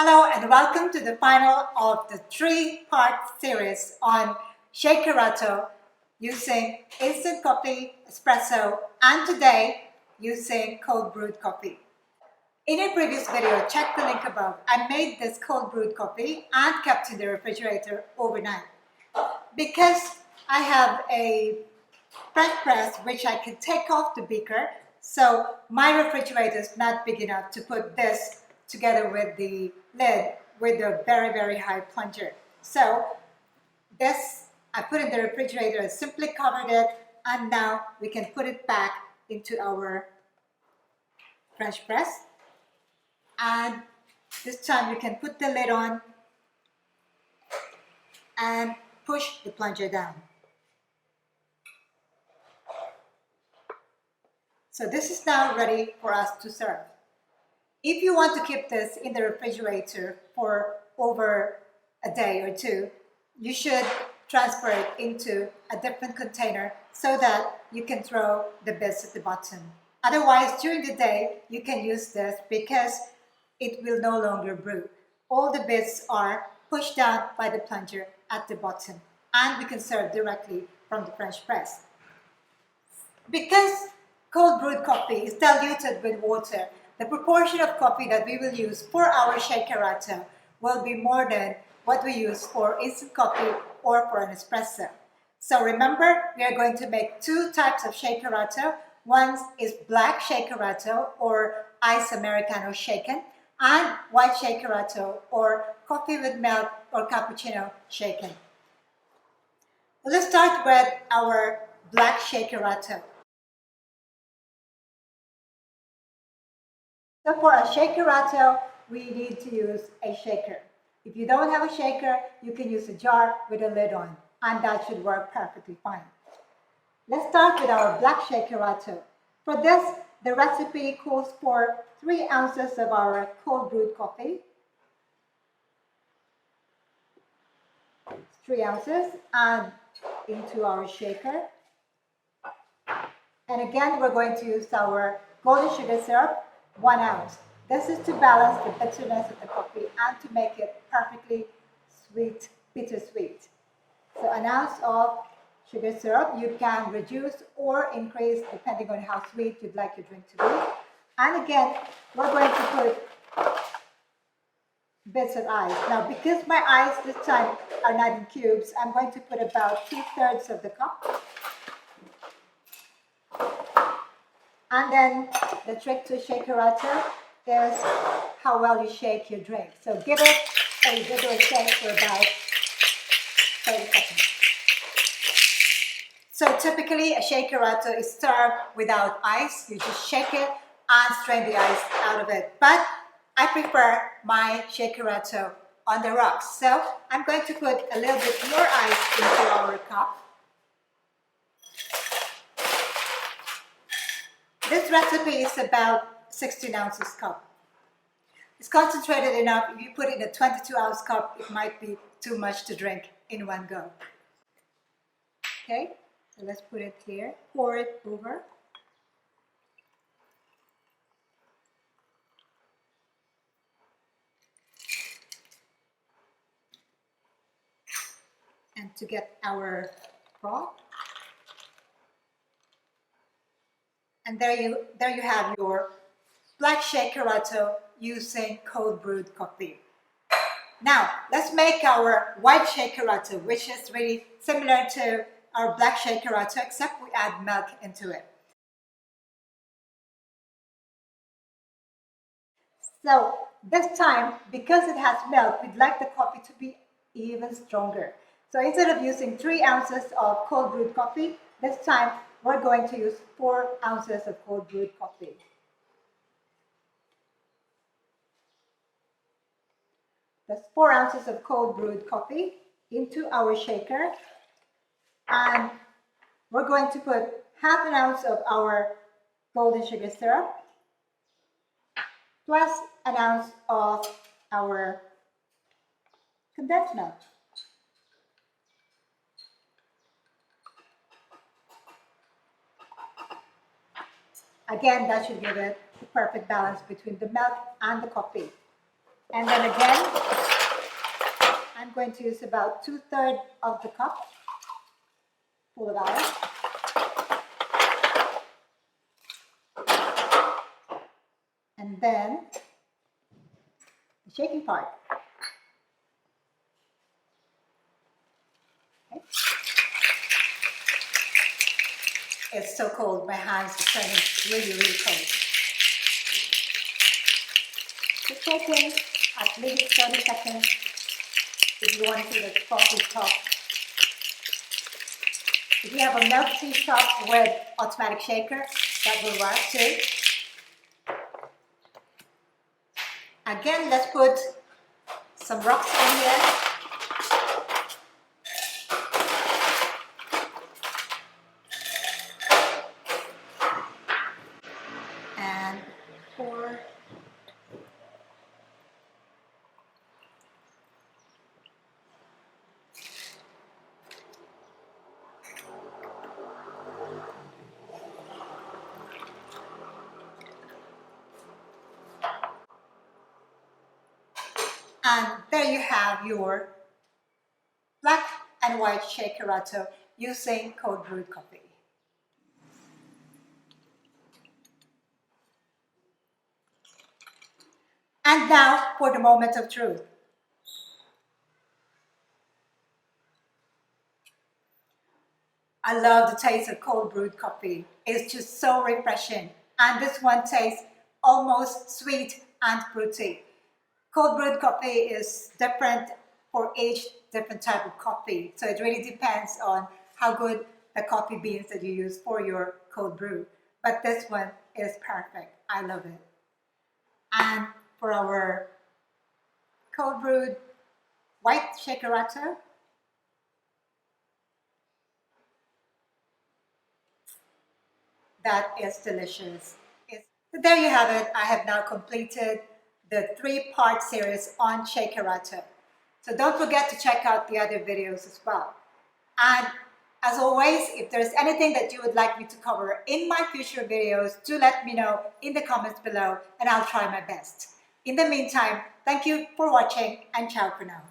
Hello and welcome to the final of the three-part series on Shakerato using instant coffee, espresso, and today using cold brewed coffee. In a previous video, check the link above. I made this cold brewed coffee and kept in the refrigerator overnight because I have a French press which I can take off the beaker, so my refrigerator is not big enough to put this together with the lid with a very high plunger. So this I put in the refrigerator, I simply covered it, and now we can put it back into our French press. And this time you can put the lid on and push the plunger down. So this is now ready for us to serve. If you want to keep this in the refrigerator for over a day or two, you should transfer it into a different container so that you can throw the bits at the bottom. Otherwise, during the day, you can use this because it will no longer brew. All the bits are pushed down by the plunger at the bottom, and we can serve directly from the French press. Because cold brewed coffee is diluted with water, the proportion of coffee that we will use for our shakerato will be more than what we use for instant coffee or for an espresso. So remember, we are going to make two types of shakerato. One is black shakerato or ice Americano shaken, and white shakerato or coffee with milk or cappuccino shaken. Let's start with our black shakerato. So for a shakerato, we need to use a shaker. If you don't have a shaker, you can use a jar with a lid on, and that should work perfectly fine. Let's start with our black shakerato. For this, the recipe calls for 3 ounces of our cold brewed coffee. 3 ounces, and into our shaker. And again, we're going to use our golden sugar syrup, 1 ounce. This is to balance the bitterness of the coffee and to make it perfectly sweet, bittersweet. So 1 ounce of sugar syrup. You can reduce or increase depending on how sweet you'd like your drink to be. And again, we're going to put bits of ice. Now, because my ice this time are not in cubes, I'm going to put about 2/3 of the cup. And then the trick to shakerato is how well you shake your drink. So give it a vigorous shake for about 30 seconds. So typically a shakerato is served without ice. You just shake it and strain the ice out of it. But I prefer my shakerato on the rocks. So I'm going to put a little bit more ice into our cup. This recipe is about 16 ounces cup. It's concentrated enough. If you put it in a 22-ounce cup, it might be too much to drink in one go. Okay, so let's put it here. Pour it over. And to get our froth. And there you have your black shakerato using cold brewed coffee. Now, let's make our white shakerato, which is really similar to our black shakerato, except we add milk into it. So this time, because it has milk, we'd like the coffee to be even stronger. So instead of using 3 ounces of cold brewed coffee, this time we're going to use 4 ounces of cold brewed coffee. That's 4 ounces of cold brewed coffee into our shaker. And we're going to put 1/2 ounce of our golden sugar syrup plus 1 ounce of our condensed milk. Again, that should give it the perfect balance between the milk and the coffee. And then again, I'm going to use about 2/3 of the cup full of oil. And then the shaking part. Okay. It's so cold, my hands are turning really, really cold. Keep shaking at least 30 seconds if you want to see the frothy top. If you have a milk tea shop with automatic shaker, that will work too. Again, let's put some rocks on here. And pour. And there you have your black and white shakerato using cold brewed coffee. And now for the moment of truth. I love the taste of cold brewed coffee. It's just so refreshing. And this one tastes almost sweet and fruity. Cold brewed coffee is different for each different type of coffee. So it really depends on how good the coffee beans that you use for your cold brew. But this one is perfect. I love it. And for our cold brewed white shakerato, that is delicious. So there you have it. I have now completed the 3-part series on shakerato. So don't forget to check out the other videos as well. And as always, if there's anything that you would like me to cover in my future videos, do let me know in the comments below and I'll try my best. In the meantime, thank you for watching and ciao for now.